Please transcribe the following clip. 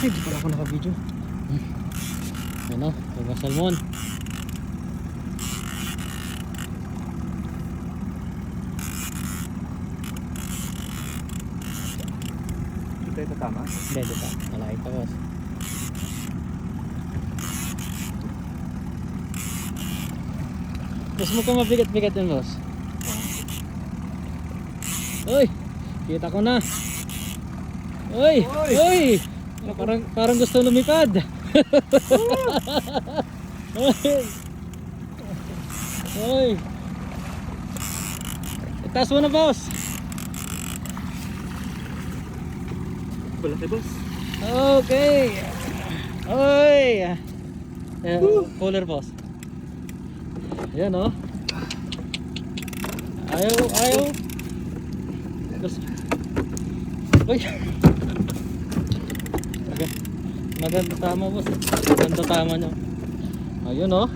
Ay, di pala ako naka-video. Ano, yung salmon. Ito ito tama. Hindi, dito. Malaki pa, boss. Boss, mo ka mabigat-bigat yun, boss. Uy! Kita ko na. Uy! Uy! Uy! Parang gusto lumipad. Uy! Uy! Itaas mo na, boss. Malaki boss. Okay. Uy! Cooler, boss. Ayan, oh. Ayaw. Gusto. Uy! Maganda tama, boss. Maganda tama nyo. Ayun, oh.